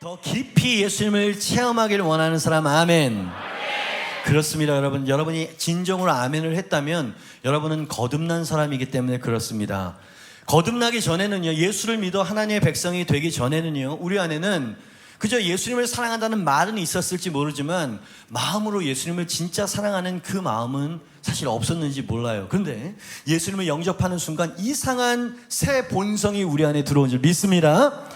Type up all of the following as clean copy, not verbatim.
더 깊이 예수님을 체험하기를 원하는 사람 아멘. 그렇습니다. 여러분이 진정으로 아멘을 했다면 여러분은 거듭난 사람이기 때문에 그렇습니다. 거듭나기 전에는요, 예수를 믿어 하나님의 백성이 되기 전에는요, 우리 안에는 그저 예수님을 사랑한다는 말은 있었을지 모르지만 마음으로 예수님을 진짜 사랑하는 그 마음은 사실 없었는지 몰라요. 그런데 예수님을 영접하는 순간 이상한 새 본성이 우리 안에 들어온 줄 믿습니다.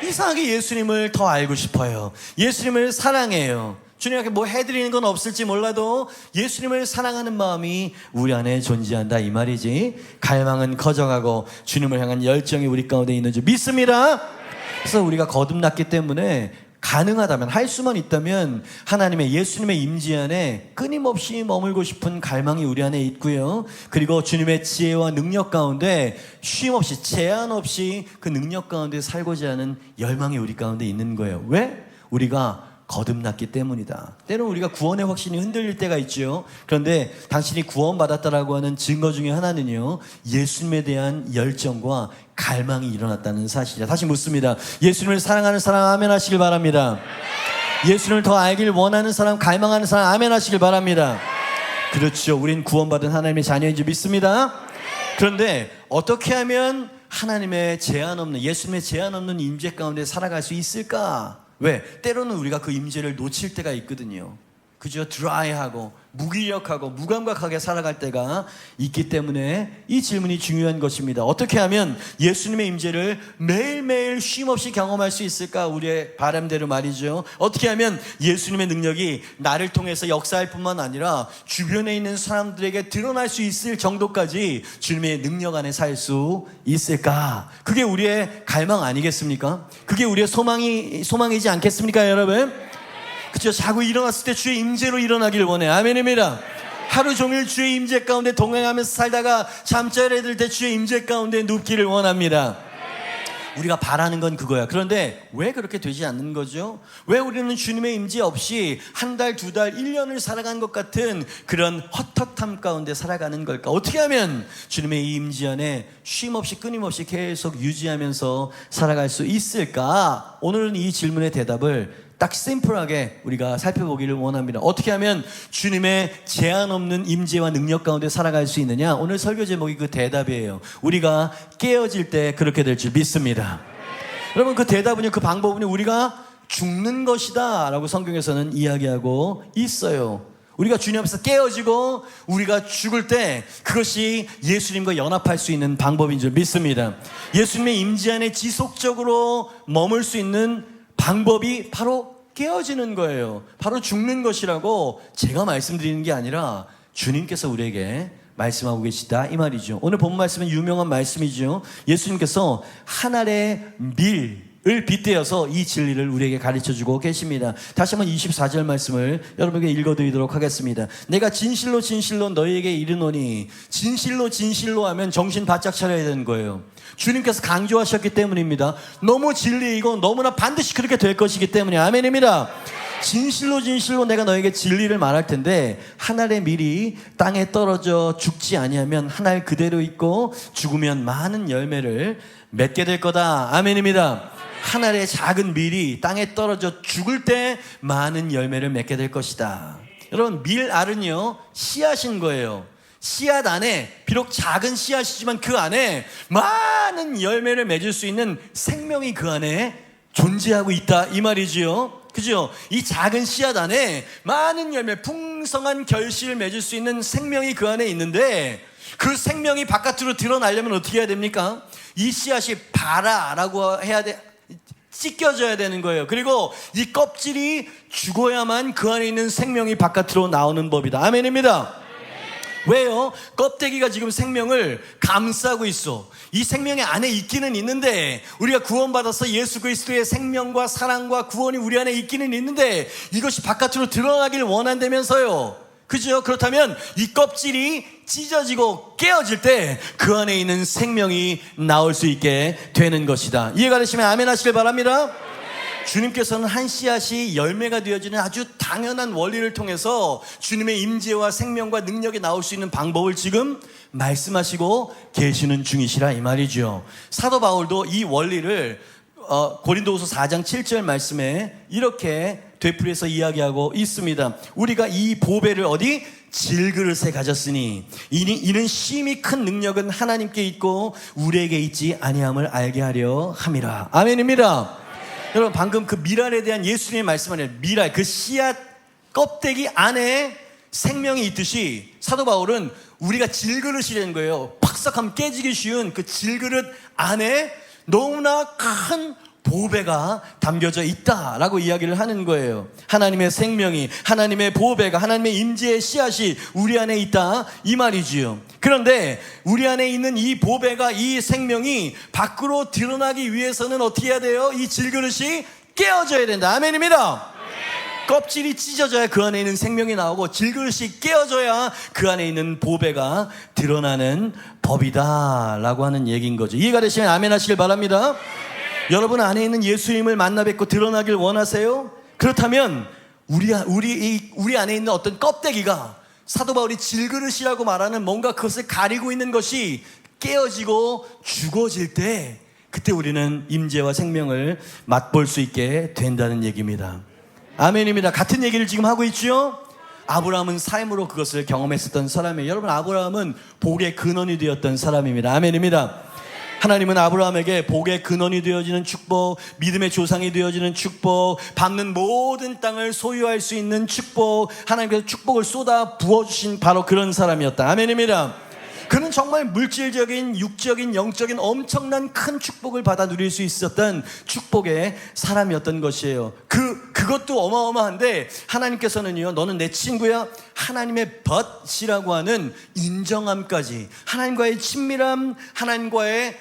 이상하게 예수님을 더 알고 싶어요. 예수님을 사랑해요. 주님께 뭐 해드리는 건 없을지 몰라도 예수님을 사랑하는 마음이 우리 안에 존재한다 이 말이지. 갈망은 커져가고 주님을 향한 열정이 우리 가운데 있는 줄 믿습니다. 그래서 우리가 거듭났기 때문에 가능하다면, 할 수만 있다면 하나님의 예수님의 임재 안에 끊임없이 머물고 싶은 갈망이 우리 안에 있고요. 그리고 주님의 지혜와 능력 가운데 쉼없이 제한 없이 그 능력 가운데 살고자 하는 열망이 우리 가운데 있는 거예요. 왜? 우리가 거듭났기 때문이다. 때로는 우리가 구원의 확신이 흔들릴 때가 있죠. 그런데 당신이 구원받았다라고 하는 증거 중에 하나는요, 예수님에 대한 열정과 갈망이 일어났다는 사실이다. 다시 묻습니다. 예수님을 사랑하는 사람 아멘 하시길 바랍니다. 예수님을 더 알길 원하는 사람, 갈망하는 사람 아멘 하시길 바랍니다. 그렇죠. 우린 구원받은 하나님의 자녀인 줄 믿습니다. 그런데 어떻게 하면 하나님의 제한 없는, 예수님의 제한 없는 임재 가운데 살아갈 수 있을까? 왜? 때로는 우리가 그 임재를 놓칠 때가 있거든요. 그저 드라이하고 무기력하고 무감각하게 살아갈 때가 있기 때문에 이 질문이 중요한 것입니다. 어떻게 하면 예수님의 임재를 매일매일 쉼없이 경험할 수 있을까? 우리의 바람대로 말이죠. 어떻게 하면 예수님의 능력이 나를 통해서 역사할 뿐만 아니라 주변에 있는 사람들에게 드러날 수 있을 정도까지 주님의 능력 안에 살 수 있을까? 그게 우리의 갈망 아니겠습니까? 그게 우리의 소망이지 않겠습니까, 여러분? 그쵸? 자고 일어났을 때 주의 임재로 일어나길 원해. 아멘입니다. 하루 종일 주의 임재 가운데 동행하면서 살다가 잠자리에 들 때 주의 임재 가운데 눕기를 원합니다. 우리가 바라는 건 그거야. 그런데 왜 그렇게 되지 않는 거죠? 왜 우리는 주님의 임재 없이 한 달, 두 달, 1년을 살아간 것 같은 그런 헛헛함 가운데 살아가는 걸까? 어떻게 하면 주님의 이 임재 안에 쉼없이 끊임없이 계속 유지하면서 살아갈 수 있을까? 오늘은 이 질문의 대답을 딱 심플하게 우리가 살펴보기를 원합니다. 어떻게 하면 주님의 제한 없는 임재와 능력 가운데 살아갈 수 있느냐? 오늘 설교 제목이 그 대답이에요. 우리가 깨어질 때 그렇게 될 줄 믿습니다. 여러분, 그 대답은요, 그 방법은요, 우리가 죽는 것이다 라고 성경에서는 이야기하고 있어요. 우리가 주님 앞에서 깨어지고 우리가 죽을 때 그것이 예수님과 연합할 수 있는 방법인 줄 믿습니다. 예수님의 임재 안에 지속적으로 머물 수 있는 방법이 바로 깨어지는 거예요. 바로 죽는 것이라고 제가 말씀드리는 게 아니라 주님께서 우리에게 말씀하고 계시다 이 말이죠. 오늘 본 말씀은 유명한 말씀이죠. 예수님께서 한 알의 밀을 빗대어서 이 진리를 우리에게 가르쳐주고 계십니다. 다시 한번 24절 말씀을 여러분에게 읽어드리도록 하겠습니다. 내가 진실로 진실로 너희에게 이르노니, 진실로 진실로 하면 정신 바짝 차려야 되는 거예요. 주님께서 강조하셨기 때문입니다. 너무 진리이고 너무나 반드시 그렇게 될 것이기 때문에 아멘입니다. 진실로 진실로 내가 너에게 진리를 말할 텐데, 한 알의 밀이 땅에 떨어져 죽지 아니하면 한 알 그대로 있고 죽으면 많은 열매를 맺게 될 거다. 아멘입니다. 한 알의 작은 밀이 땅에 떨어져 죽을 때 많은 열매를 맺게 될 것이다. 여러분, 밀알은요, 씨앗인 거예요. 씨앗 안에, 비록 작은 씨앗이지만 그 안에 많은 열매를 맺을 수 있는 생명이 그 안에 존재하고 있다 이 말이지요. 그죠? 이 작은 씨앗 안에 많은 열매, 풍성한 결실을 맺을 수 있는 생명이 그 안에 있는데, 그 생명이 바깥으로 드러나려면 어떻게 해야 됩니까? 이 씨앗이 발아라고 해야 돼. 찢겨져야 되는 거예요. 그리고 이 껍질이 죽어야만 그 안에 있는 생명이 바깥으로 나오는 법이다. 아멘입니다. 왜요? 껍데기가 지금 생명을 감싸고 있어. 이 생명의 안에 있기는 있는데, 우리가 구원받아서 예수 그리스도의 생명과 사랑과 구원이 우리 안에 있기는 있는데 이것이 바깥으로 드러나길 원한다면서요. 그죠? 그렇다면 이 껍질이 찢어지고 깨어질 때 그 안에 있는 생명이 나올 수 있게 되는 것이다. 이해가 되시면 아멘 하시길 바랍니다. 주님께서는 한 씨앗이 열매가 되어지는 아주 당연한 원리를 통해서 주님의 임재와 생명과 능력이 나올 수 있는 방법을 지금 말씀하시고 계시는 중이시라 이 말이죠. 사도 바울도 이 원리를 고린도후서 4장 7절 말씀에 이렇게 되풀이해서 이야기하고 있습니다. 우리가 이 보배를 어디? 질그릇에 가졌으니 이는 심히 큰 능력은 하나님께 있고 우리에게 있지 아니함을 알게 하려 함이라. 아멘입니다. 여러분, 방금 그 미랄에 대한 예수님의 말씀 안에 미랄, 그 씨앗 껍데기 안에 생명이 있듯이 사도 바울은 우리가 질그릇이라는 거예요. 팍삭하면 깨지기 쉬운 그 질그릇 안에 너무나 큰 보배가 담겨져 있다라고 이야기를 하는 거예요. 하나님의 생명이, 하나님의 보배가, 하나님의 임재의 씨앗이 우리 안에 있다, 이 말이지요. 그런데 우리 안에 있는 이 보배가, 이 생명이 밖으로 드러나기 위해서는 어떻게 해야 돼요? 이 질그릇이 깨어져야 된다. 아멘입니다. 껍질이 찢어져야 그 안에 있는 생명이 나오고 질그릇이 깨어져야 그 안에 있는 보배가 드러나는 법이다 라고 하는 얘기인 거죠. 이해가 되시면 아멘 하시길 바랍니다. 여러분 안에 있는 예수님을 만나 뵙고 드러나길 원하세요? 그렇다면 우리 안에 있는 어떤 껍데기가 사도 바울이 질그릇이라고 말하는 뭔가 그것을 가리고 있는 것이 깨어지고 죽어질 때 그때 우리는 임재와 생명을 맛볼 수 있게 된다는 얘기입니다. 아멘입니다. 같은 얘기를 지금 하고 있죠? 아브라함은 삶으로 그것을 경험했었던 사람이에요. 여러분, 아브라함은 복의 근원이 되었던 사람입니다. 아멘입니다. 하나님은 아브라함에게 복의 근원이 되어지는 축복, 믿음의 조상이 되어지는 축복, 밟는 모든 땅을 소유할 수 있는 축복, 하나님께서 축복을 쏟아 부어주신 바로 그런 사람이었다. 아멘입니다. 그는 정말 물질적인, 육적인, 영적인 엄청난 큰 축복을 받아 누릴 수 있었던 축복의 사람이었던 것이에요. 그것도 어마어마한데 하나님께서는요, 너는 내 친구야, 하나님의 벗이라고 하는 인정함까지, 하나님과의 친밀함, 하나님과의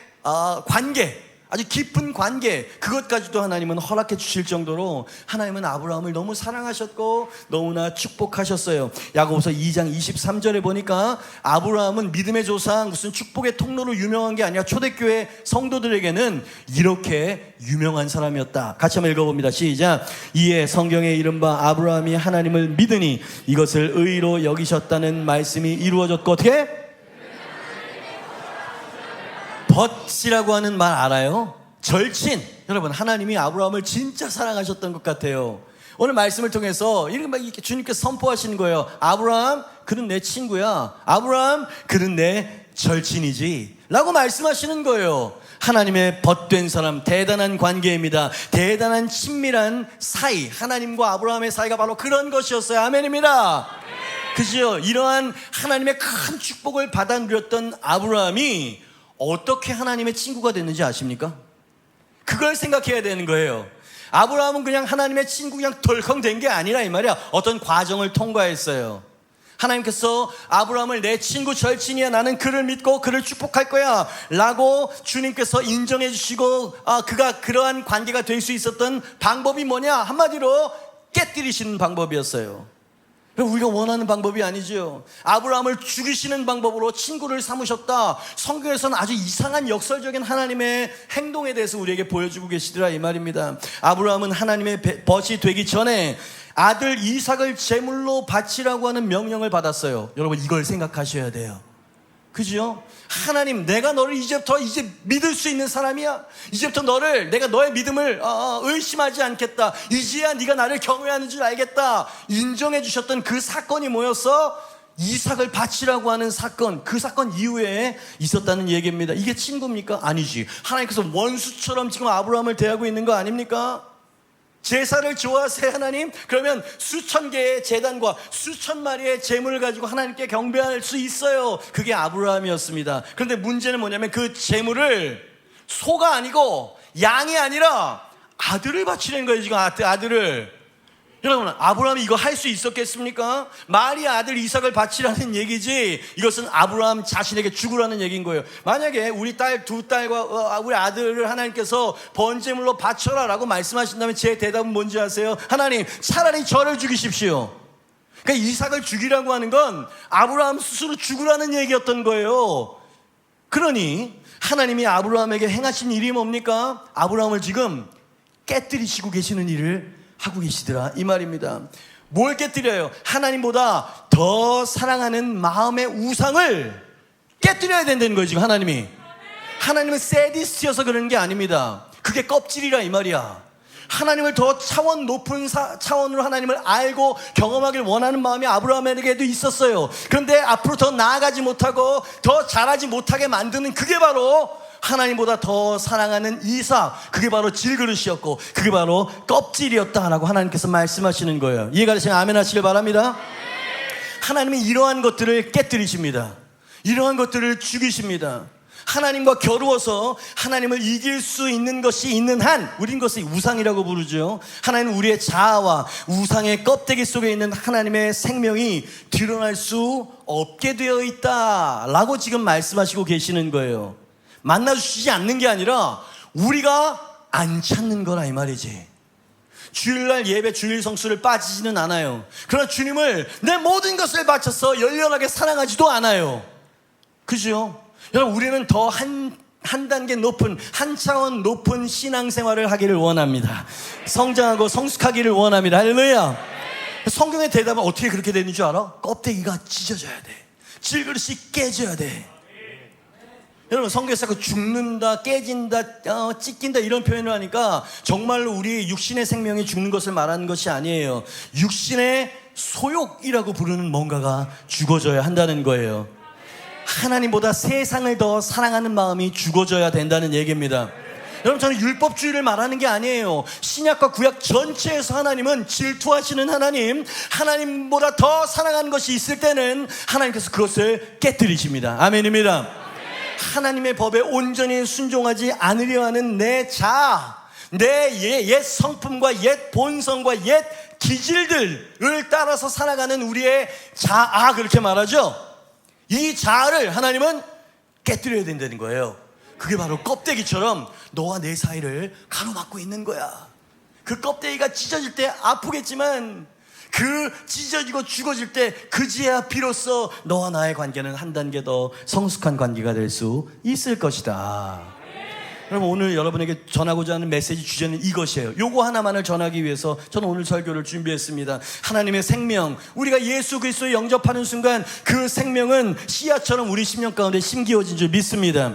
관계, 아주 깊은 관계, 그것까지도 하나님은 허락해 주실 정도로 하나님은 아브라함을 너무 사랑하셨고 너무나 축복하셨어요. 야고보서 2장 23절에 보니까 아브라함은 믿음의 조상, 무슨 축복의 통로로 유명한 게 아니라 초대교회 성도들에게는 이렇게 유명한 사람이었다. 같이 한번 읽어봅니다. 시작. 이에 성경에 이른바 아브라함이 하나님을 믿으니 이것을 의로 여기셨다는 말씀이 이루어졌고, 어떻게? 벗이라고 하는 말 알아요? 절친. 여러분, 하나님이 아브라함을 진짜 사랑하셨던 것 같아요. 오늘 말씀을 통해서 이렇게 주님께서 선포하시는 거예요. 아브라함, 그는 내 친구야. 아브라함, 그는 내 절친이지 라고 말씀하시는 거예요. 하나님의 벗된 사람, 대단한 관계입니다. 대단한 친밀한 사이, 하나님과 아브라함의 사이가 바로 그런 것이었어요. 아멘입니다. 그죠? 이러한 하나님의 큰 축복을 받아 누렸던 아브라함이 어떻게 하나님의 친구가 됐는지 아십니까? 그걸 생각해야 되는 거예요. 아브라함은 그냥 하나님의 친구 그냥 덜컹 된 게 아니라 이 말이야. 어떤 과정을 통과했어요. 하나님께서 아브라함을 내 친구 절친이야, 나는 그를 믿고 그를 축복할 거야 라고 주님께서 인정해 주시고 그가 그러한 관계가 될 수 있었던 방법이 뭐냐? 한마디로 깨뜨리시는 방법이었어요. 우리가 원하는 방법이 아니죠. 아브라함을 죽이시는 방법으로 친구를 삼으셨다. 성경에서는 아주 이상한 역설적인 하나님의 행동에 대해서 우리에게 보여주고 계시더라, 이 말입니다. 아브라함은 하나님의 벗이 되기 전에 아들 이삭을 제물로 바치라고 하는 명령을 받았어요. 여러분, 이걸 생각하셔야 돼요. 그죠? 하나님, 내가 너를 이제부터 믿을 수 있는 사람이야. 이제부터 내가 너의 믿음을 의심하지 않겠다. 이제야 네가 나를 경외하는 줄 알겠다. 인정해 주셨던 그 사건이 뭐였어? 이삭을 바치라고 하는 사건. 그 사건 이후에 있었다는 얘기입니다. 이게 친구입니까? 아니지. 하나님께서 원수처럼 지금 아브라함을 대하고 있는 거 아닙니까? 제사를 좋아하세요, 하나님? 그러면 수천 개의 제단과 수천 마리의 제물을 가지고 하나님께 경배할 수 있어요. 그게 아브라함이었습니다. 그런데 문제는 뭐냐면 그 제물을 소가 아니고 양이 아니라 아들을 바치는 거예요. 지금 아들을. 여러분, 아브라함이 이거 할 수 있었겠습니까? 말이 아들 이삭을 바치라는 얘기지, 이것은 아브라함 자신에게 죽으라는 얘기인 거예요. 만약에 우리 두 딸과 우리 아들을 하나님께서 번제물로 바쳐라 라고 말씀하신다면 제 대답은 뭔지 아세요? 하나님, 차라리 저를 죽이십시오. 그러니까 이삭을 죽이라고 하는 건 아브라함 스스로 죽으라는 얘기였던 거예요. 그러니 하나님이 아브라함에게 행하신 일이 뭡니까? 아브라함을 지금 깨뜨리시고 계시는 일을 하고 계시더라, 이 말입니다. 뭘 깨뜨려요? 하나님보다 더 사랑하는 마음의 우상을 깨뜨려야 된다는 거예요, 지금 하나님이. 하나님은 세디스트여서 그러는 게 아닙니다. 그게 껍질이라 이 말이야. 하나님을 더 차원 높은 차원으로 하나님을 알고 경험하길 원하는 마음이 아브라함에게도 있었어요. 그런데 앞으로 더 나아가지 못하고 더 잘하지 못하게 만드는 그게 바로 하나님보다 더 사랑하는 이삭, 그게 바로 질그릇이었고 그게 바로 껍질이었다라고 하나님께서 말씀하시는 거예요. 이해가 되시면 아멘 하시길 바랍니다. 하나님은 이러한 것들을 깨뜨리십니다. 이러한 것들을 죽이십니다. 하나님과 겨루어서 하나님을 이길 수 있는 것이 있는 한, 우린 것을 우상이라고 부르죠. 하나님은 우리의 자아와 우상의 껍데기 속에 있는 하나님의 생명이 드러날 수 없게 되어 있다라고 지금 말씀하시고 계시는 거예요. 만나주시지 않는 게 아니라 우리가 안 찾는 거라 이 말이지. 주일날 예배 주일 성수를 빠지지는 않아요. 그러나 주님을 내 모든 것을 바쳐서 열렬하게 사랑하지도 않아요. 그죠? 여러분, 우리는 더 한 단계 높은, 한 차원 높은 신앙생활을 하기를 원합니다. 성장하고 성숙하기를 원합니다. 할렐루야. 성경의 대답은 어떻게 그렇게 되는 줄 알아? 껍데기가 찢어져야 돼. 질그릇이 깨져야 돼. 여러분, 성경에서 그 죽는다, 깨진다, 찢긴다 이런 표현을 하니까 정말로 우리 육신의 생명이 죽는 것을 말하는 것이 아니에요. 육신의 소욕이라고 부르는 뭔가가 죽어져야 한다는 거예요. 하나님보다 세상을 더 사랑하는 마음이 죽어져야 된다는 얘기입니다. 여러분, 저는 율법주의를 말하는 게 아니에요. 신약과 구약 전체에서 하나님은 질투하시는 하나님, 하나님보다 더 사랑하는 것이 있을 때는 하나님께서 그것을 깨뜨리십니다. 아멘입니다. 하나님의 법에 온전히 순종하지 않으려 하는 내 자아, 내 옛 성품과 옛 본성과 옛 기질들을 따라서 살아가는 우리의 자아, 그렇게 말하죠. 이 자아를 하나님은 깨뜨려야 된다는 거예요. 그게 바로 껍데기처럼 너와 내 사이를 가로막고 있는 거야. 그 껍데기가 찢어질 때 아프겠지만 그 찢어지고 죽어질 때 그제야 비로소 너와 나의 관계는 한 단계 더 성숙한 관계가 될 수 있을 것이다. 여러분, 오늘 여러분에게 전하고자 하는 메시지 주제는 이것이에요. 요거 하나만을 전하기 위해서 저는 오늘 설교를 준비했습니다. 하나님의 생명, 우리가 예수 그리스도를 영접하는 순간 그 생명은 씨앗처럼 우리 심령 가운데 심기어진 줄 믿습니다.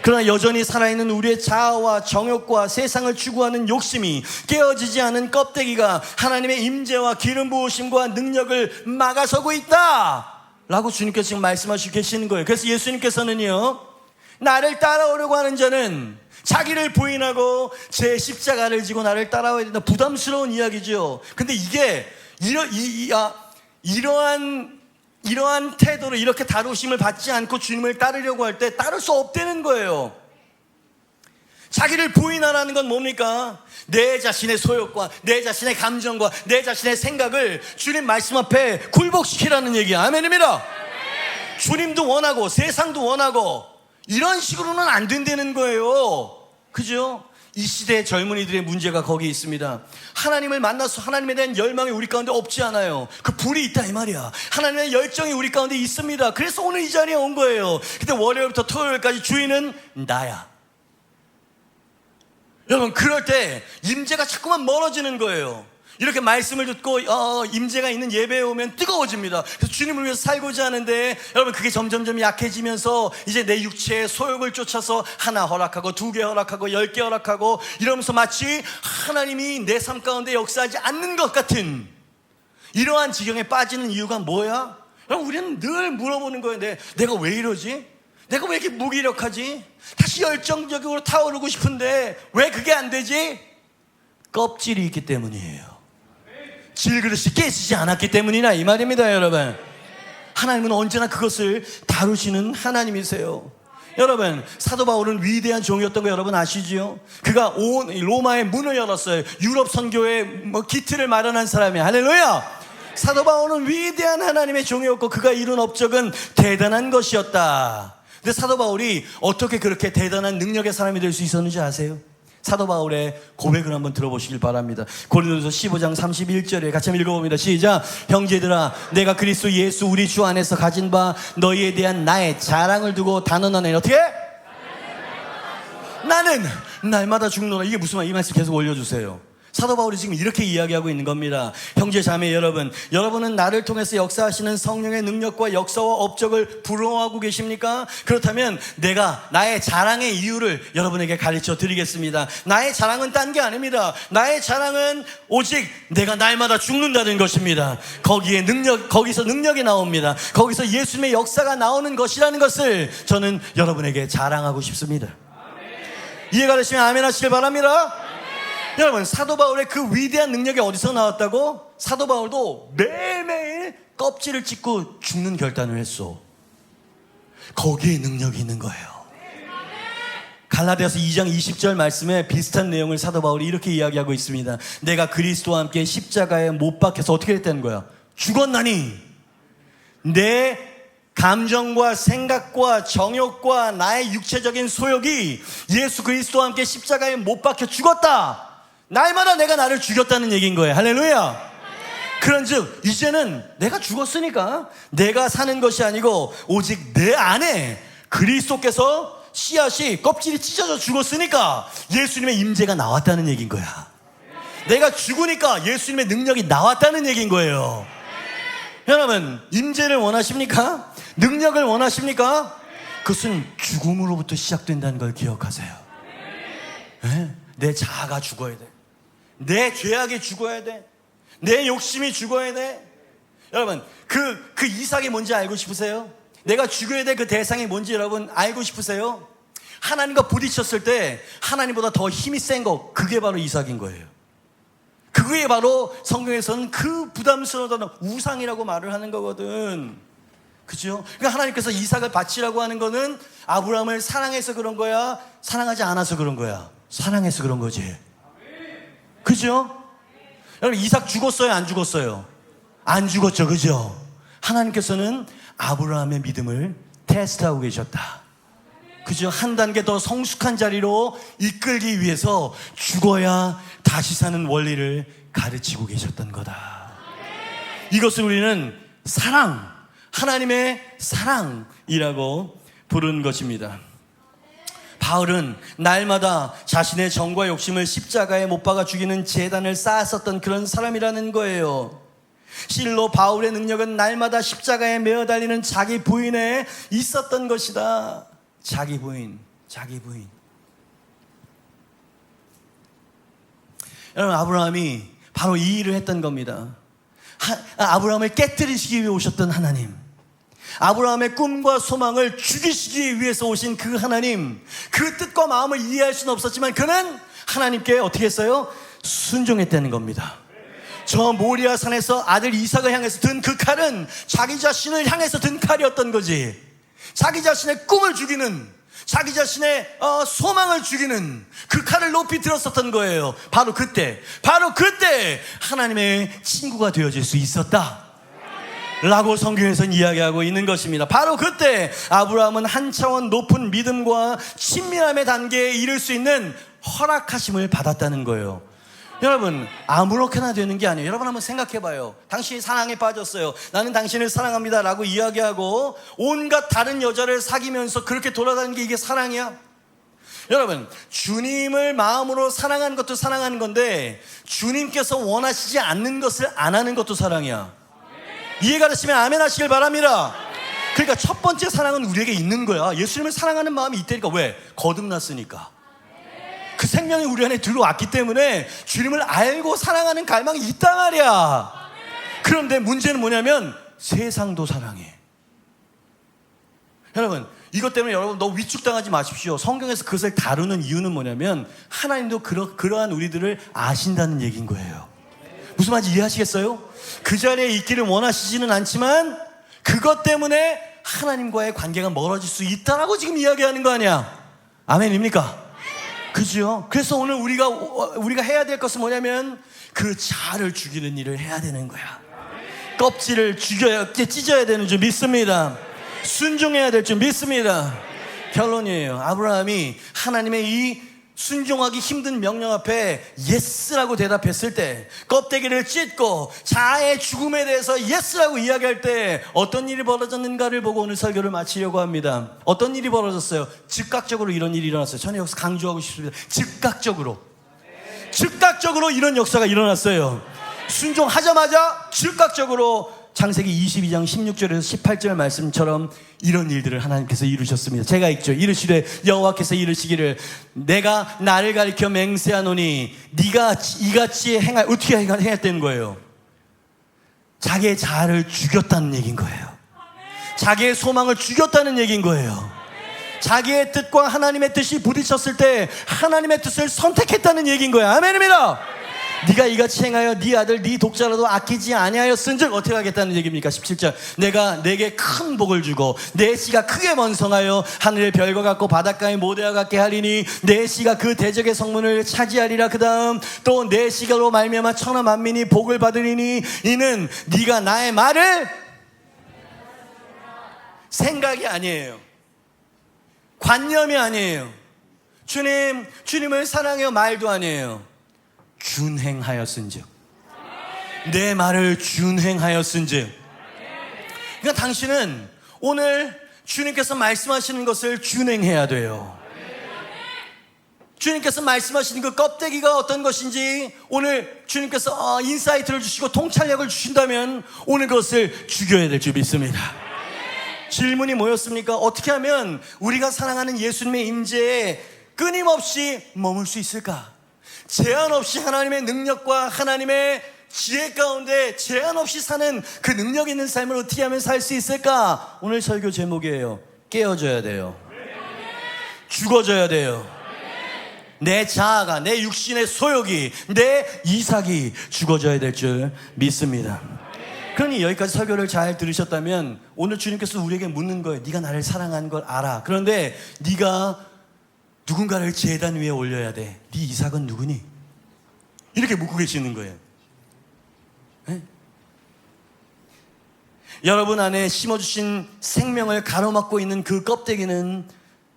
그러나 여전히 살아있는 우리의 자아와 정욕과 세상을 추구하는 욕심이, 깨어지지 않은 껍데기가 하나님의 임재와 기름 부으심과 능력을 막아서고 있다 라고 주님께서 지금 말씀하시고 계시는 거예요. 그래서 예수님께서는요, 나를 따라오려고 하는 자는 자기를 부인하고 제 십자가를 지고 나를 따라와야 된다. 부담스러운 이야기죠. 근데 이게 이러한 태도로 이렇게 다루심을 받지 않고 주님을 따르려고 할 때 따를 수 없다는 거예요. 자기를 부인하라는 건 뭡니까? 내 자신의 소욕과 내 자신의 감정과 내 자신의 생각을 주님 말씀 앞에 굴복시키라는 얘기야. 아멘입니다. 주님도 원하고 세상도 원하고 이런 식으로는 안 된다는 거예요. 그죠? 이 시대의 젊은이들의 문제가 거기 있습니다. 하나님을 만나서 하나님에 대한 열망이 우리 가운데 없지 않아요. 그 불이 있다 이 말이야. 하나님의 열정이 우리 가운데 있습니다. 그래서 오늘 이 자리에 온 거예요. 근데 월요일부터 토요일까지 주인은 나야. 여러분, 그럴 때 임재가 자꾸만 멀어지는 거예요. 이렇게 말씀을 듣고 임재가 있는 예배에 오면 뜨거워집니다. 그래서 주님을 위해서 살고자 하는데 여러분, 그게 점점점 약해지면서 이제 내 육체의 소욕을 쫓아서 하나 허락하고 2개 허락하고 10개 허락하고 이러면서 마치 하나님이 내 삶 가운데 역사하지 않는 것 같은 이러한 지경에 빠지는 이유가 뭐야? 여러분, 우리는 늘 물어보는 거예요. 내가 왜 이러지? 내가 왜 이렇게 무기력하지? 다시 열정적으로 타오르고 싶은데 왜 그게 안 되지? 껍질이 있기 때문이에요. 질그릇이 깨지지 않았기 때문이나 이 말입니다. 여러분, 하나님은 언제나 그것을 다루시는 하나님이세요. 여러분, 사도 바울은 위대한 종이었던 거 여러분 아시죠? 그가 온 로마의 문을 열었어요. 유럽 선교의 기틀을 마련한 사람이에요. 할렐루야. 사도 바울은 위대한 하나님의 종이었고 그가 이룬 업적은 대단한 것이었다. 근데 사도 바울이 어떻게 그렇게 대단한 능력의 사람이 될 수 있었는지 아세요? 사도 바울의 고백을 한번 들어보시길 바랍니다. 고린도서 15장 31절에 같이 한번 읽어봅니다. 시작. 형제들아, 내가 그리스도 예수 우리 주 안에서 가진 바 너희에 대한 나의 자랑을 두고 단언하네. 어떻게? 나는 날마다 죽노라. 이게 무슨 말? 이 말씀 계속 올려주세요. 사도 바울이 지금 이렇게 이야기하고 있는 겁니다. 형제 자매 여러분, 여러분은 나를 통해서 역사하시는 성령의 능력과 역사와 업적을 부러워하고 계십니까? 그렇다면 내가 나의 자랑의 이유를 여러분에게 가르쳐 드리겠습니다. 나의 자랑은 딴 게 아닙니다. 나의 자랑은 오직 내가 날마다 죽는다는 것입니다. 거기서 능력이 나옵니다. 거기서 예수님의 역사가 나오는 것이라는 것을 저는 여러분에게 자랑하고 싶습니다. 이해가 되시면 아멘 하시길 바랍니다. 여러분, 사도 바울의 그 위대한 능력이 어디서 나왔다고? 사도 바울도 매일매일 껍질을 찢고 죽는 결단을 했어. 거기에 능력이 있는 거예요. 갈라디아서 2장 20절 말씀에 비슷한 내용을 사도 바울이 이렇게 이야기하고 있습니다. 내가 그리스도와 함께 십자가에 못 박혀서 어떻게 됐다는 거야? 죽었나니 내 감정과 생각과 정욕과 나의 육체적인 소욕이 예수 그리스도와 함께 십자가에 못 박혀 죽었다. 날마다 내가 나를 죽였다는 얘기인 거예요. 할렐루야. 그런즉 이제는 내가 죽었으니까 내가 사는 것이 아니고 오직 내 안에 그리스도께서 씨앗이 껍질이 찢어져 죽었으니까 예수님의 임재가 나왔다는 얘기인 거야. 내가 죽으니까 예수님의 능력이 나왔다는 얘기인 거예요. 여러분, 임재를 원하십니까? 능력을 원하십니까? 그것은 죽음으로부터 시작된다는 걸 기억하세요. 네? 내 자아가 죽어야 돼. 내 죄악이 죽어야 돼. 내 욕심이 죽어야 돼. 여러분, 그 이삭이 뭔지 알고 싶으세요? 내가 죽여야 될 그 대상이 뭔지 여러분 알고 싶으세요? 하나님과 부딪혔을 때 하나님보다 더 힘이 센 거, 그게 바로 이삭인 거예요. 그게 바로 성경에서는 그 부담스러운 우상이라고 말을 하는 거거든. 그죠? 그러니까 하나님께서 이삭을 바치라고 하는 거는 아브라함을 사랑해서 그런 거야? 사랑하지 않아서 그런 거야? 사랑해서 그런 거지. 그죠? 여러분, 이삭 죽었어요? 안 죽었어요? 안 죽었죠. 그죠? 하나님께서는 아브라함의 믿음을 테스트하고 계셨다. 그죠? 한 단계 더 성숙한 자리로 이끌기 위해서 죽어야 다시 사는 원리를 가르치고 계셨던 거다. 이것을 우리는 사랑, 하나님의 사랑이라고 부르는 것입니다. 바울은 날마다 자신의 정과 욕심을 십자가에 못 박아 죽이는 제단을 쌓았었던 그런 사람이라는 거예요. 실로 바울의 능력은 날마다 십자가에 매어 달리는 자기 부인에 있었던 것이다. 자기 부인. 여러분, 아브라함이 바로 이 일을 했던 겁니다. 아브라함을 깨뜨리시기 위해 오셨던 하나님, 아브라함의 꿈과 소망을 죽이시기 위해서 오신 그 하나님, 그 뜻과 마음을 이해할 수는 없었지만 그는 하나님께 어떻게 했어요? 순종했다는 겁니다. 저 모리아 산에서 아들 이삭을 향해서 든 그 칼은 자기 자신을 향해서 든 칼이었던 거지. 자기 자신의 꿈을 죽이는, 자기 자신의 소망을 죽이는 그 칼을 높이 들었었던 거예요. 바로 그때 하나님의 친구가 되어질 수 있었다 라고 성경에서는 이야기하고 있는 것입니다. 바로 그때 아브라함은 한 차원 높은 믿음과 친밀함의 단계에 이를 수 있는 허락하심을 받았다는 거예요. 여러분, 아무렇게나 되는 게 아니에요. 여러분 한번 생각해봐요. 당신이 사랑에 빠졌어요. 나는 당신을 사랑합니다 라고 이야기하고 온갖 다른 여자를 사귀면서 그렇게 돌아다니는 게 이게 사랑이야? 여러분, 주님을 마음으로 사랑하는 것도 사랑하는 건데 주님께서 원하시지 않는 것을 안 하는 것도 사랑이야. 이해가 되시면 아멘 하시길 바랍니다. 그러니까 첫 번째 사랑은 우리에게 있는 거야. 예수님을 사랑하는 마음이 있다니까. 왜? 거듭났으니까. 그 생명이 우리 안에 들어왔기 때문에 주님을 알고 사랑하는 갈망이 있단 말이야. 그런데 문제는 뭐냐면 세상도 사랑해. 여러분, 이것 때문에 여러분 너무 위축당하지 마십시오. 성경에서 그것을 다루는 이유는 뭐냐면 하나님도 그러한 우리들을 아신다는 얘기인 거예요. 무슨 말인지 이해하시겠어요? 그 자리에 있기를 원하시지는 않지만 그것 때문에 하나님과의 관계가 멀어질 수 있다라고 지금 이야기하는 거 아니야? 아멘입니까? 그죠? 그래서 오늘 우리가 해야 될 것은 뭐냐면 그 자아를 죽이는 일을 해야 되는 거야. 껍질을 찢어야 되는 줄 믿습니다. 순종해야 될 줄 믿습니다. 결론이에요. 아브라함이 하나님의 이 순종하기 힘든 명령 앞에 예스라고 대답했을 때, 껍데기를 찢고 자아의 죽음에 대해서 예스라고 이야기할 때 어떤 일이 벌어졌는가를 보고 오늘 설교를 마치려고 합니다. 어떤 일이 벌어졌어요? 즉각적으로 이런 일이 일어났어요. 저는 여기서 강조하고 싶습니다. 즉각적으로 즉각적으로 이런 역사가 일어났어요. 순종하자마자 즉각적으로 창세기 22장 16절에서 18절 말씀처럼 이런 일들을 하나님께서 이루셨습니다. 제가 읽죠. 이르시되 여호와께서 이르시기를 내가 나를 가리켜 맹세하노니 네가 이같이 어떻게 행했다는 거예요? 자기의 자아를 죽였다는 얘기인 거예요. 자기의 소망을 죽였다는 얘기인 거예요. 자기의 뜻과 하나님의 뜻이 부딪혔을 때 하나님의 뜻을 선택했다는 얘기인 거예요. 아멘입니다. 네가 이같이 행하여 네 아들 네 독자라도 아끼지 아니하였은즉 어떻게 하겠다는 얘기입니까? 17절 내가 내게 큰 복을 주고 내 씨가 크게 번성하여 하늘의 별과 같고 바닷가의 모래와 같게 하리니 내 씨가 그 대적의 성문을 차지하리라. 그 다음 또 내 씨가로 말미암아 천하 만민이 복을 받으리니 이는 네가 나의 말을 생각이 아니에요. 관념이 아니에요. 주님을 사랑해요 말도 아니에요. 준행하였은즉 내 말을 준행하였은즉. 그러니까 당신은 오늘 주님께서 말씀하시는 것을 준행해야 돼요. 주님께서 말씀하시는 그 껍데기가 어떤 것인지 오늘 주님께서 인사이트를 주시고 통찰력을 주신다면 오늘 그것을 죽여야 될 줄 믿습니다. 질문이 뭐였습니까? 어떻게 하면 우리가 사랑하는 예수님의 임재에 끊임없이 머물 수 있을까? 제한 없이 하나님의 능력과 하나님의 지혜 가운데 제한 없이 사는 그 능력 있는 삶을 어떻게 하면 살 수 있을까? 오늘 설교 제목이에요. 깨어져야 돼요. 죽어져야 돼요. 내 자아가, 내 육신의 소욕이, 내 이삭이 죽어져야 될 줄 믿습니다. 그러니 여기까지 설교를 잘 들으셨다면 오늘 주님께서 우리에게 묻는 거예요. 네가 나를 사랑하는 걸 알아. 그런데 네가 누군가를 제단 위에 올려야 돼. 네 이삭은 누구니? 이렇게 묻고 계시는 거예요. 네? 여러분 안에 심어주신 생명을 가로막고 있는 그 껍데기는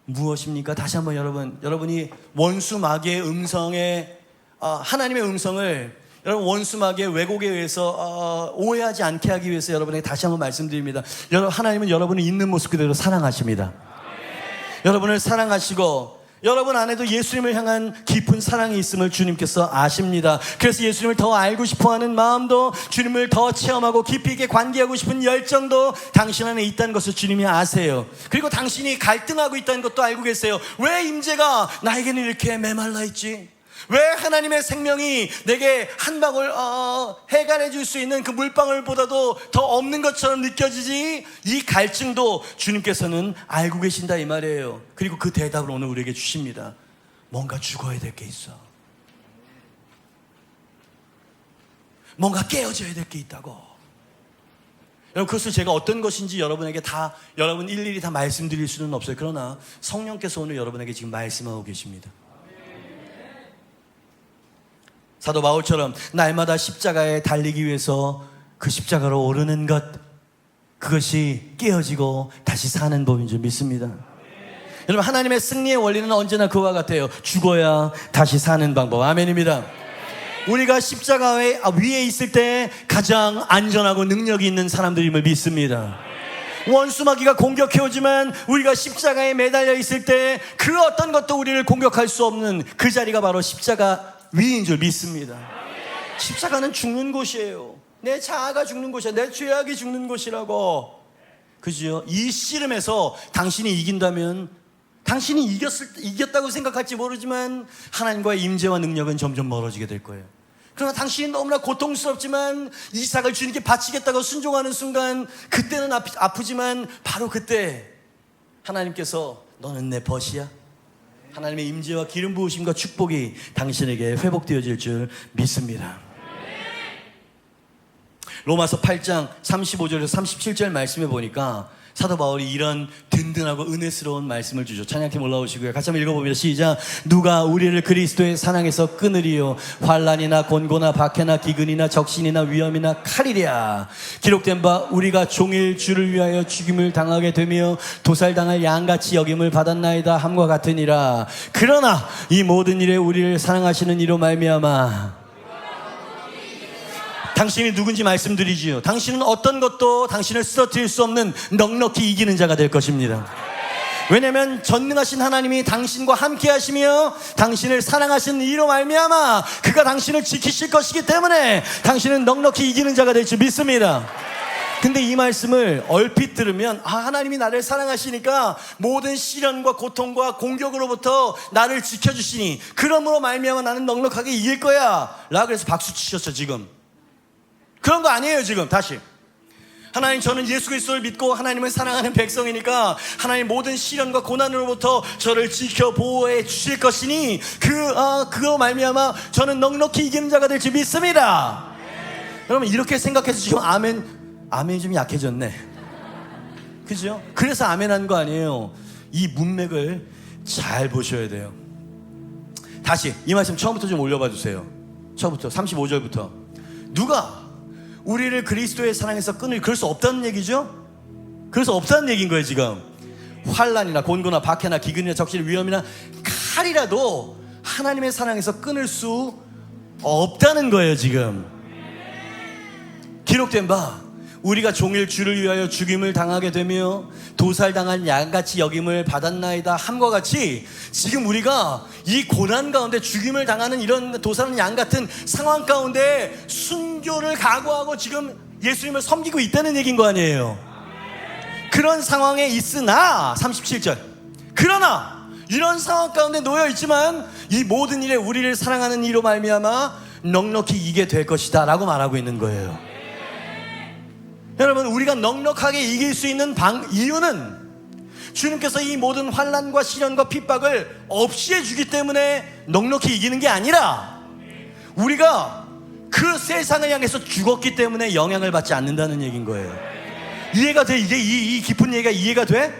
무엇입니까? 다시 한번 여러분이 원수 마귀의 음성에 하나님의 음성을 여러분 원수 마귀의 왜곡에 의해서 오해하지 않게 하기 위해서 여러분에게 다시 한번 말씀드립니다. 하나님은 여러분을 있는 모습 그대로 사랑하십니다. 여러분을 사랑하시고 여러분 안에도 예수님을 향한 깊은 사랑이 있음을 주님께서 아십니다. 그래서 예수님을 더 알고 싶어하는 마음도 주님을 더 체험하고 깊이 있게 관계하고 싶은 열정도 당신 안에 있다는 것을 주님이 아세요. 그리고 당신이 갈등하고 있다는 것도 알고 계세요. 왜 임재가 나에게는 이렇게 메말라 있지? 왜 하나님의 생명이 내게 한 방울 해갈해 줄 수 있는 그 물방울보다도 더 없는 것처럼 느껴지지? 이 갈증도 주님께서는 알고 계신다 이 말이에요. 그리고 그 대답을 오늘 우리에게 주십니다. 뭔가 죽어야 될 게 있어. 뭔가 깨어져야 될 게 있다고. 여러분 그것을 제가 어떤 것인지 여러분에게 여러분 일일이 다 말씀드릴 수는 없어요. 그러나 성령께서 오늘 여러분에게 지금 말씀하고 계십니다. 사도 바울처럼 날마다 십자가에 달리기 위해서 그 십자가로 오르는 것, 그것이 깨어지고 다시 사는 법인 줄 믿습니다. 여러분 하나님의 승리의 원리는 언제나 그와 같아요. 죽어야 다시 사는 방법. 아멘입니다. 우리가 십자가 위에 있을 때 가장 안전하고 능력이 있는 사람들임을 믿습니다. 원수 마귀가 공격해오지만 우리가 십자가에 매달려 있을 때 그 어떤 것도 우리를 공격할 수 없는 그 자리가 바로 십자가 위인 줄 믿습니다. 십자가는 죽는 곳이에요. 내 자아가 죽는 곳이야. 내 죄악이 죽는 곳이라고. 그죠? 이 씨름에서 당신이 이긴다면 당신이 이겼다고 생각할지 모르지만 하나님과의 임재와 능력은 점점 멀어지게 될 거예요. 그러나 당신이 너무나 고통스럽지만 이삭을 주님께 바치겠다고 순종하는 순간 그때는 아프지만 바로 그때 하나님께서 너는 내 벗이야. 하나님의 임재와 기름 부으심과 축복이 당신에게 회복되어질 줄 믿습니다. 로마서 8장 35절에서 37절 말씀해 보니까 사도 바울이 이런 든든하고 은혜스러운 말씀을 주죠. 찬양팀 올라오시고요. 같이 한번 읽어봅니다. 시작. 누가 우리를 그리스도의 사랑에서 끊으리요? 환난이나 곤고나 박해나 기근이나 적신이나 위험이나 칼이랴. 기록된 바 우리가 종일 주를 위하여 죽임을 당하게 되며 도살당할 양같이 여김을 받았나이다 함과 같으니라. 그러나 이 모든 일에 우리를 사랑하시는 이로 말미암아 당신이 누군지 말씀드리지요. 당신은 어떤 것도 당신을 쓰러뜨릴 수 없는 넉넉히 이기는 자가 될 것입니다. 왜냐하면 전능하신 하나님이 당신과 함께 하시며 당신을 사랑하시는 이로 말미암아 그가 당신을 지키실 것이기 때문에 당신은 넉넉히 이기는 자가 될 줄 믿습니다. 근데 이 말씀을 얼핏 들으면 하나님이 나를 사랑하시니까 모든 시련과 고통과 공격으로부터 나를 지켜주시니 그러므로 말미암아 나는 넉넉하게 이길 거야 라고 해서 박수 치셨죠. 지금 그런 거 아니에요. 지금 다시 하나님, 저는 예수 그리스도를 믿고 하나님을 사랑하는 백성이니까 하나님 모든 시련과 고난으로부터 저를 지켜 보호해 주실 것이니 그거 말미암아 저는 넉넉히 이기는 자가 될 줄 믿습니다. 여러분 이렇게 생각해서 지금 아멘이 좀 약해졌네. 그죠? 그래서 아멘한 거 아니에요. 이 문맥을 잘 보셔야 돼요. 다시 이 말씀 처음부터 좀 올려봐 주세요. 처음부터 35절부터. 누가 우리를 그리스도의 사랑에서 그럴 수 없다는 얘기죠? 그럴 수 없다는 얘기인 거예요. 지금 환난이나 곤고나 박해나 기근이나 적실 위험이나 칼이라도 하나님의 사랑에서 끊을 수 없다는 거예요. 지금 기록된 바 우리가 종일 주를 위하여 죽임을 당하게 되며 도살당한 양같이 여김을 받았나이다 함과 같이 지금 우리가 이 고난 가운데 죽임을 당하는 이런 도살하는 양 같은 상황 가운데 순교를 각오하고 지금 예수님을 섬기고 있다는 얘기인 거 아니에요. 그런 상황에 있으나 37절 그러나 이런 상황 가운데 놓여 있지만 이 모든 일에 우리를 사랑하는 이로 말미암아 넉넉히 이기게 될 것이다 라고 말하고 있는 거예요. 여러분 우리가 넉넉하게 이길 수 있는 이유는 주님께서 이 모든 환난과 시련과 핍박을 없이 해주기 때문에 넉넉히 이기는 게 아니라 우리가 그 세상을 향해서 죽었기 때문에 영향을 받지 않는다는 얘기인 거예요. 이해가 돼? 이제 이 깊은 얘기가 이해가 돼?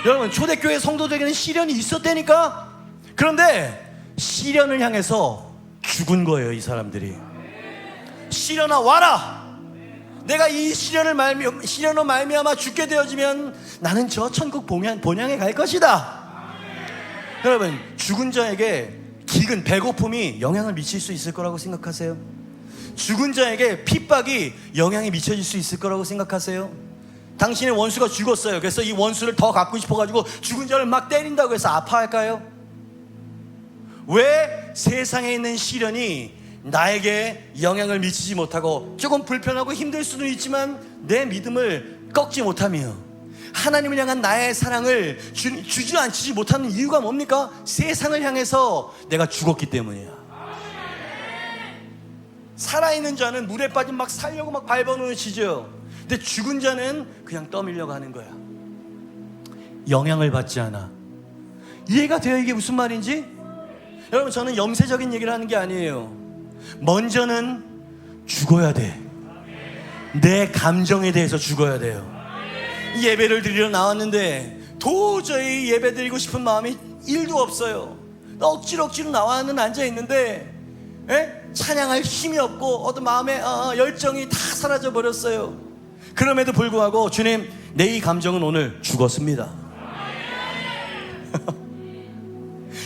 여러분 초대교회 성도들에게는 시련이 있었다니까. 그런데 시련을 향해서 죽은 거예요. 이 사람들이. 시련아 와라. 내가 이 시련으로 말미암아 죽게 되어지면 나는 저 천국 본향에 갈 것이다. 여러분 죽은 자에게 기근, 배고픔이 영향을 미칠 수 있을 거라고 생각하세요? 죽은 자에게 핍박이 영향이 미쳐질 수 있을 거라고 생각하세요? 당신의 원수가 죽었어요. 그래서 이 원수를 더 갖고 싶어가지고 죽은 자를 막 때린다고 해서 아파할까요? 왜 세상에 있는 시련이 나에게 영향을 미치지 못하고 조금 불편하고 힘들 수도 있지만 내 믿음을 꺾지 못하며 하나님을 향한 나의 사랑을 주저앉히지 못하는 이유가 뭡니까? 세상을 향해서 내가 죽었기 때문이야. 살아있는 자는 물에 빠진 막 살려고 막 밟아놓는 시죠. 근데 죽은 자는 그냥 떠밀려고 하는 거야. 영향을 받지 않아. 이해가 돼요? 이게 무슨 말인지? 여러분 저는 염세적인 얘기를 하는 게 아니에요. 먼저는 죽어야 돼. 내 감정에 대해서 죽어야 돼요. 예배를 드리러 나왔는데 도저히 예배 드리고 싶은 마음이 1도 없어요. 억지로 나와는 앉아있는데 찬양할 힘이 없고 어떤 마음의 열정이 다 사라져 버렸어요. 그럼에도 불구하고 주님, 내 이 감정은 오늘 죽었습니다.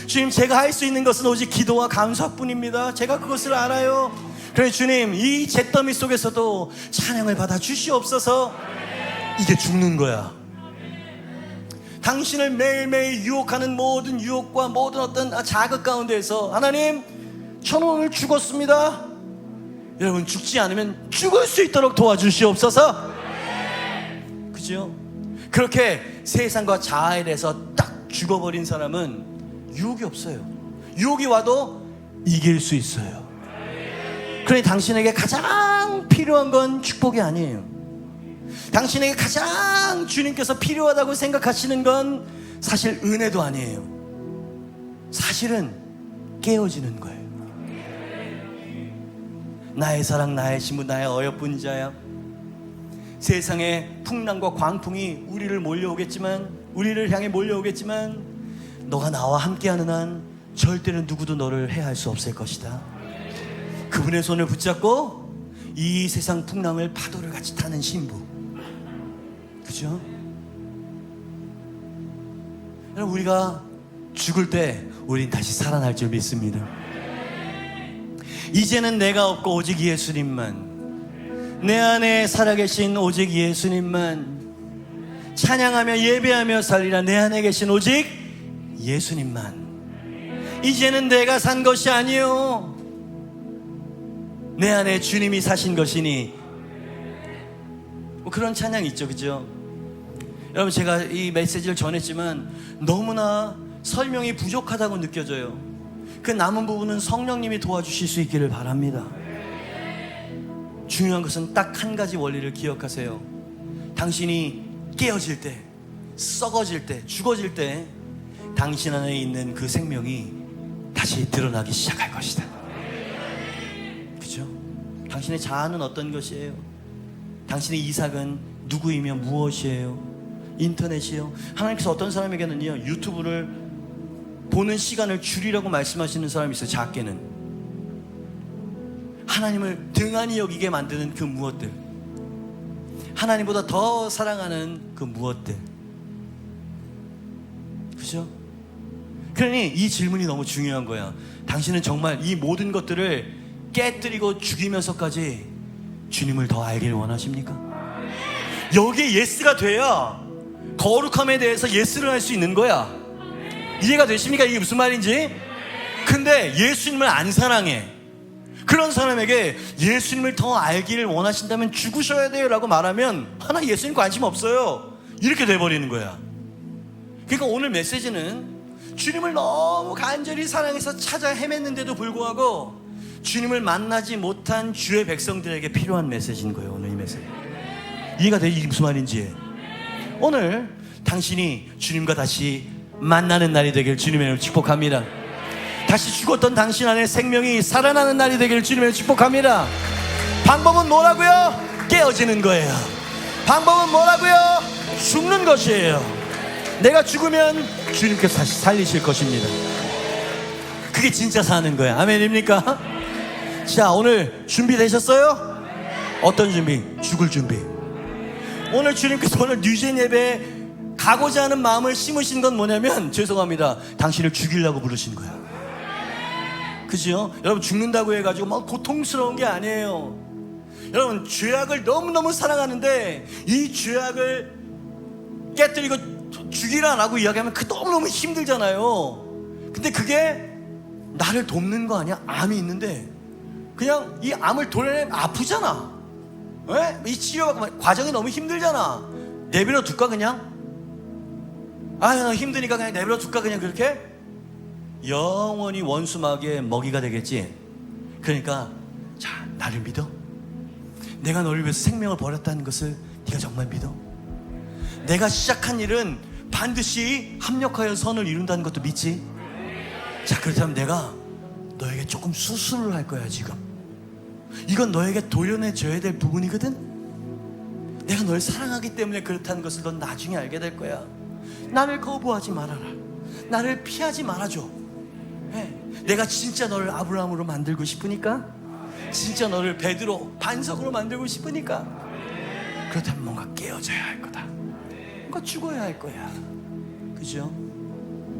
주님, 제가 할 수 있는 것은 오직 기도와 감사뿐입니다. 제가 그것을 알아요. 그래 주님, 이 잿더미 속에서도 찬양을 받아 주시옵소서. 이게 죽는 거야. 당신을 매일매일 유혹하는 모든 유혹과 모든 어떤 자극 가운데에서 하나님, 저는 오늘 죽었습니다. 여러분, 죽지 않으면 죽을 수 있도록 도와주시옵소서. 그죠? 그렇게 세상과 자아에 대해서 딱 죽어버린 사람은 유혹이 없어요. 유혹이 와도 이길 수 있어요. 그러니 당신에게 가장 필요한 건 축복이 아니에요. 당신에게 가장 주님께서 필요하다고 생각하시는 건 사실 은혜도 아니에요. 사실은 깨어지는 거예요. 나의 사랑, 나의 신부, 나의 어여쁜 자야. 세상의 풍랑과 광풍이 우리를 향해 몰려오겠지만 너가 나와 함께하는 한 절대로 누구도 너를 해할 수 없을 것이다. 그분의 손을 붙잡고 이 세상 풍랑을 파도를 같이 타는 신부. 그죠? 여러분, 우리가 죽을 때 우린 다시 살아날 줄 믿습니다. 이제는 내가 없고 오직 예수님만, 내 안에 살아계신 오직 예수님만, 찬양하며 예배하며 살리라. 내 안에 계신 오직 예수님만. 이제는 내가 산 것이 아니요 내 안에 주님이 사신 것이니. 뭐 그런 찬양 있죠, 그죠? 여러분, 제가 이 메시지를 전했지만 너무나 설명이 부족하다고 느껴져요. 그 남은 부분은 성령님이 도와주실 수 있기를 바랍니다. 중요한 것은 딱 한 가지 원리를 기억하세요. 당신이 깨어질 때, 썩어질 때, 죽어질 때 당신 안에 있는 그 생명이 다시 드러나기 시작할 것이다. 그죠? 당신의 자아는 어떤 것이에요? 당신의 이삭은 누구이며 무엇이에요? 인터넷이요? 하나님께서 어떤 사람에게는요, 유튜브를 보는 시간을 줄이라고 말씀하시는 사람이 있어요. 작게는 하나님을 등한히 여기게 만드는 그 무엇들, 하나님보다 더 사랑하는 그 무엇들. 그죠? 그러니 이 질문이 너무 중요한 거야. 당신은 정말 이 모든 것들을 깨뜨리고 죽이면서까지 주님을 더 알기를 원하십니까? 여기에 예스가 돼야 거룩함에 대해서 예스를 할 수 있는 거야. 이해가 되십니까? 이게 무슨 말인지? 근데 예수님을 안 사랑해. 그런 사람에게 예수님을 더 알기를 원하신다면 죽으셔야 돼요 라고 말하면 하나 예수님 관심 없어요, 이렇게 돼버리는 거야. 그러니까 오늘 메시지는 주님을 너무 간절히 사랑해서 찾아 헤맸는데도 불구하고 주님을 만나지 못한 주의 백성들에게 필요한 메시지인 거예요. 오늘 이 메시지 이해가 돼? 이게 무슨 말인지. 오늘 당신이 주님과 다시 만나는 날이 되길 주님의 이름으로 축복합니다. 다시 죽었던 당신 안에 생명이 살아나는 날이 되길 주님의 이름으로 축복합니다. 방법은 뭐라고요? 깨어지는 거예요. 방법은 뭐라고요? 죽는 것이에요. 내가 죽으면 주님께서 다시 살리실 것입니다. 그게 진짜 사는 거야. 아멘입니까? 자, 오늘 준비되셨어요? 어떤 준비? 죽을 준비. 오늘 주님께서 오늘 뉴젠 예배에 가고자 하는 마음을 심으신 건 뭐냐면, 죄송합니다, 당신을 죽이려고 부르신 거야. 그죠? 여러분, 죽는다고 해가지고 막 고통스러운 게 아니에요. 여러분, 죄악을 너무너무 사랑하는데 이 죄악을 깨뜨리고 죽이라라고 이야기하면 그 너무너무 힘들잖아요. 근데 그게 나를 돕는 거 아니야? 암이 있는데 그냥 이 암을 도려내면 아프잖아. 왜? 이 치료 과정이 너무 힘들잖아. 내버려 둘까 그냥? 나 힘드니까 그냥 내버려 둘까 그냥? 그렇게 영원히 원수막의 먹이가 되겠지. 그러니까 자, 나를 믿어? 내가 너를 위해서 생명을 버렸다는 것을 네가 정말 믿어? 내가 시작한 일은 반드시 합력하여 선을 이룬다는 것도 믿지? 자, 그렇다면 내가 너에게 조금 수술을 할 거야. 지금 이건 너에게 도려내줘야 될 부분이거든. 내가 널 사랑하기 때문에 그렇다는 것을 넌 나중에 알게 될 거야. 나를 거부하지 말아라. 나를 피하지 말아줘. 내가 진짜 너를 아브라함으로 만들고 싶으니까, 진짜 너를 베드로 반석으로 만들고 싶으니까, 그렇다면 뭔가 깨어져야 할 거다. 뭔가 죽어야 할 거야. 그죠?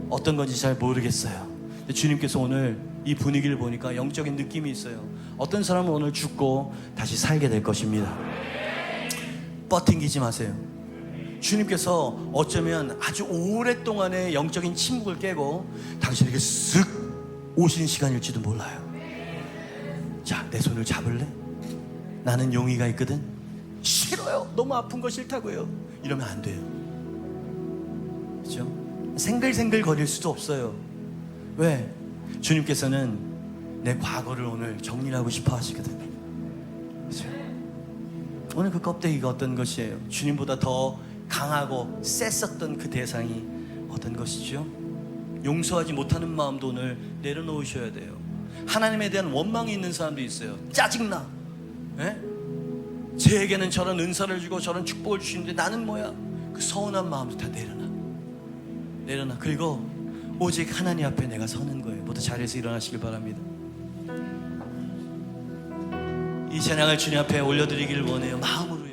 어떤 건지 잘 모르겠어요. 근데 주님께서 오늘 이 분위기를 보니까 영적인 느낌이 있어요. 어떤 사람은 오늘 죽고 다시 살게 될 것입니다. 뻗팅기지 마세요. 주님께서 어쩌면 아주 오랫동안의 영적인 침묵을 깨고 당신에게 쓱 오신 시간일지도 몰라요. 자, 내 손을 잡을래? 나는 용의가 있거든. 싫어요. 너무 아픈 거 싫다고요. 이러면 안 돼요. 그렇죠? 생글생글 거릴 수도 없어요. 왜? 주님께서는 내 과거를 오늘 정리하고 싶어 하시거든요. 그렇죠? 오늘 그 껍데기가 어떤 것이에요? 주님보다 더 강하고 셌었던 그 대상이 어떤 것이죠? 용서하지 못하는 마음도 오늘 내려놓으셔야 돼요. 하나님에 대한 원망이 있는 사람도 있어요. 짜증나. 에? 쟤에게는 저런 은사를 주고 저런 축복을 주시는데 나는 뭐야? 그 서운한 마음도 다 내려놔. 그리고 오직 하나님 앞에 내가 서는 거예요. 모두 자리에서 일어나시길 바랍니다. 이 찬양을 주님 앞에 올려드리기를 원해요. 마음으로.